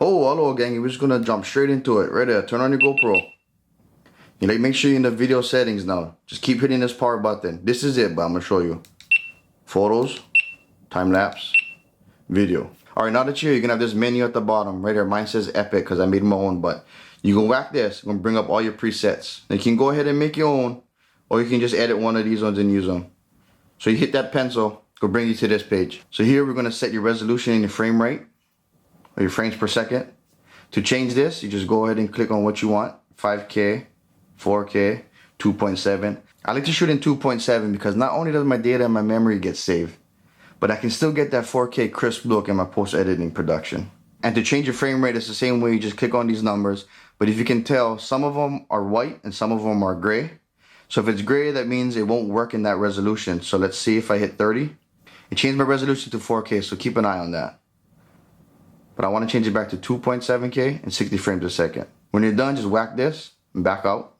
Oh, Aloha Gangeh, we're just gonna jump straight into it. Right there, turn on your GoPro. You like, make sure you're in the video settings now. Just keep hitting this power button. This is it, but I'm gonna show you. Photos, time lapse, video. All right, now that you're here, you're gonna have this menu at the bottom. Right here, mine says Epic because I made my own, but you can whack this. It's gonna bring up all your presets. Now you can go ahead and make your own, or you can just edit one of these ones and use them. So you hit that pencil, go bring you to this page. So here we're gonna set your resolution and your frame rate, or your frames per second. To change this, you just go ahead and click on what you want. 5K, 4K, 2.7. I like to shoot in 2.7 because not only does my data and my memory get saved, but I can still get that 4K crisp look in my post-editing production. And to change your frame rate, it's the same way. You just click on these numbers. But if you can tell, some of them are white and some of them are gray. So if it's gray, that means it won't work in that resolution. So let's see if I hit 30. It changed my resolution to 4K, so keep an eye on that. But I want to change it back to 2.7K and 60 frames a second. When you're done, just whack this and back out.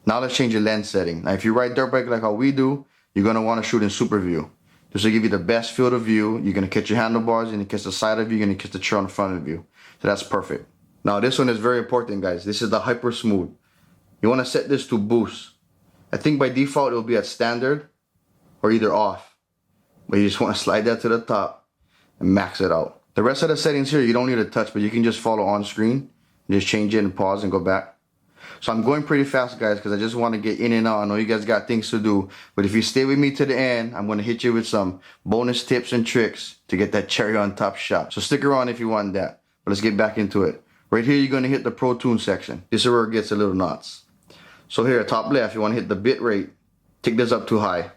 Now let's change your lens setting. Now if you ride dirt bike like how we do, you're going to want to shoot in super view. This will give you the best field of view. You're going to catch your handlebars, you're going to catch the side of you, you're going to catch the trail in front of you. So that's perfect. Now this one is very important, guys. This is the hyper smooth. You want to set this to boost. I think by default it will be at standard or either off. But you just want to slide that to the top and max it out. The rest of the settings here you don't need to touch, but you can just follow on screen. Just change it and pause and go back. So I'm going pretty fast, guys, because I just want to get in and out. I know you guys got things to do, but if you stay with me to the end, I'm going to hit you with some bonus tips and tricks to get that cherry on top shot. So stick around if you want that. But let's get back into it. Right here, you're going to hit the Pro Tune section. This is where it gets a little nuts. So here, top left, you want to hit the bit rate. Take this up to high.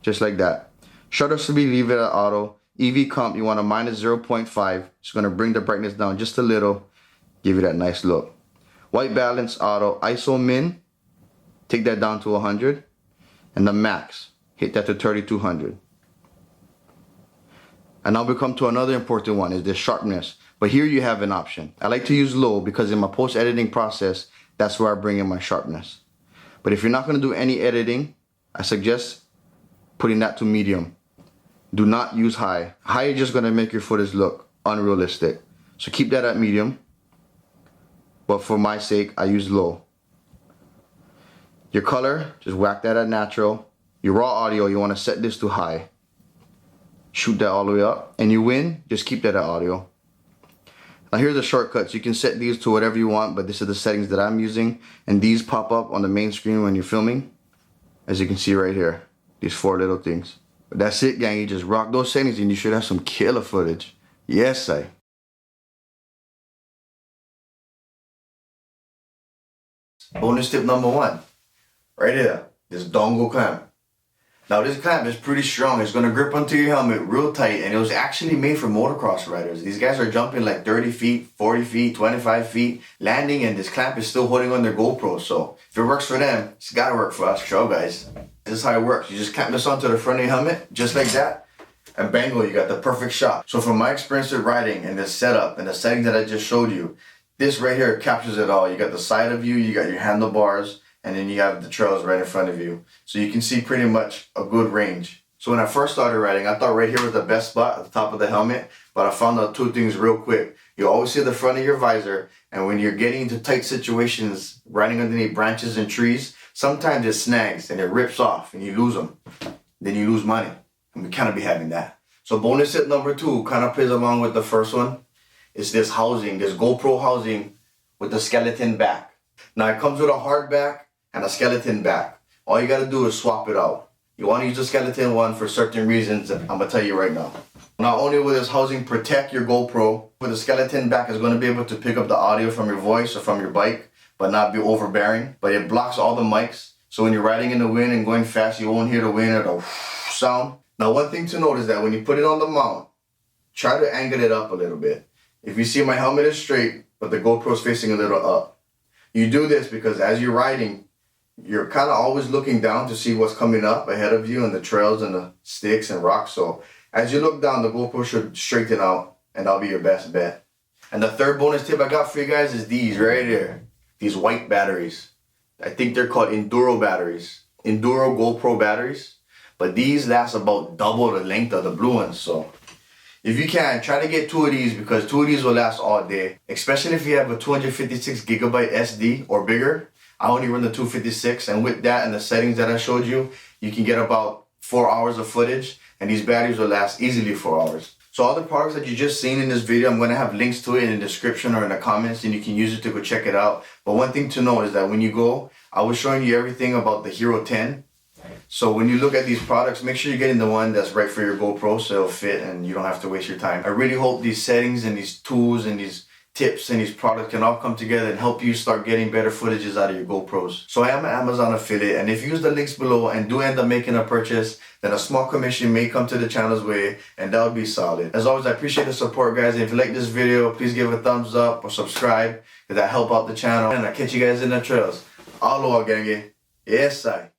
Just like that. Shutter speed, leave it at auto. EV comp, you want a minus 0.5. It's going to bring the brightness down just a little. Give you that nice look. White balance, auto. ISO min, take that down to 100. And the max, hit that to 3200. And now we come to another important one, is the sharpness. But here you have an option. I like to use low because in my post-editing process, that's where I bring in my sharpness. But if you're not going to do any editing, I suggest putting that to medium. Do not use high. High is just going to make your footage look unrealistic. So keep that at medium. But for my sake, I use low. Your color, just whack that at natural. Your raw audio, you want to set this to high. Shoot that all the way up. And you win, just keep that at audio. Now here's the shortcuts. You can set these to whatever you want, but this is the settings that I'm using. And these pop up on the main screen when you're filming. As you can see right here. These 4 little things. But that's it, gang. You just rock those settings and you should have some killer footage. Yes, I. Bonus tip number 1. Right here. This dongle clamp. Now this clamp is pretty strong. It's going to grip onto your helmet real tight, and it was actually made for motocross riders. These guys are jumping like 30 feet, 40 feet, 25 feet, landing, and this clamp is still holding on their GoPro. So if it works for them, it's got to work for us trail guys. This is how it works. You just clamp this onto the front of your helmet, just like that, and bango, you got the perfect shot. So from my experience with riding and this setup and the settings that I just showed you, this right here captures it all. You got the side of you, you got your handlebars, and then you have the trails right in front of you. So you can see pretty much a good range. So when I first started riding, I thought right here was the best spot at the top of the helmet, but I found out 2 things real quick. You always see the front of your visor, and when you're getting into tight situations, riding underneath branches and trees, sometimes it snags and it rips off and you lose them. Then you lose money, and we cannot be having that. So bonus tip number 2 kind of plays along with the first one. It's this housing, this GoPro housing with the skeleton back. Now it comes with a hard back and a skeleton back. All you gotta do is swap it out. You wanna use the skeleton one for certain reasons, I'm gonna tell you right now. Not only will this housing protect your GoPro, but the skeleton back is gonna be able to pick up the audio from your voice or from your bike, but not be overbearing. But it blocks all the mics, so when you're riding in the wind and going fast, you won't hear the wind or the sound. Now one thing to note is that when you put it on the mount, try to angle it up a little bit. If you see my helmet is straight, but the GoPro is facing a little up. You do this because as you're riding, you're kind of always looking down to see what's coming up ahead of you and the trails and the sticks and rocks. So as you look down, the GoPro should straighten out, and that'll be your best bet. And the third bonus tip I got for you guys is these right here. These white batteries. I think they're called Enduro batteries. Enduro GoPro batteries. But these last about double the length of the blue ones. So If you can, try to get 2 of these because 2 of these will last all day. Especially if you have a 256 gigabyte SD or bigger. I only run the 256, and with that and the settings that I showed you, you can get about 4 hours of footage, and these batteries will last easily 4 hours. So all the products that you just seen in this video, I'm going to have links to it in the description or in the comments, and you can use it to go check it out. But one thing to know is that when you go, I was showing you everything about the Hero 10. So when you look at these products, make sure you're getting the one that's right for your GoPro so it'll fit and you don't have to waste your time. I really hope these settings and these tools and these tips and these products can all come together and help you start getting better footages out of your GoPros. So I am an Amazon affiliate, and if you use the links below and do end up making a purchase, then a small commission may come to the channel's way, and that would be solid. As always, I appreciate the support, guys. And if you like this video, please give it a thumbs up or subscribe, because that help out the channel. And I'll catch you guys in the trails. Aloha Gangeh. Yes, I.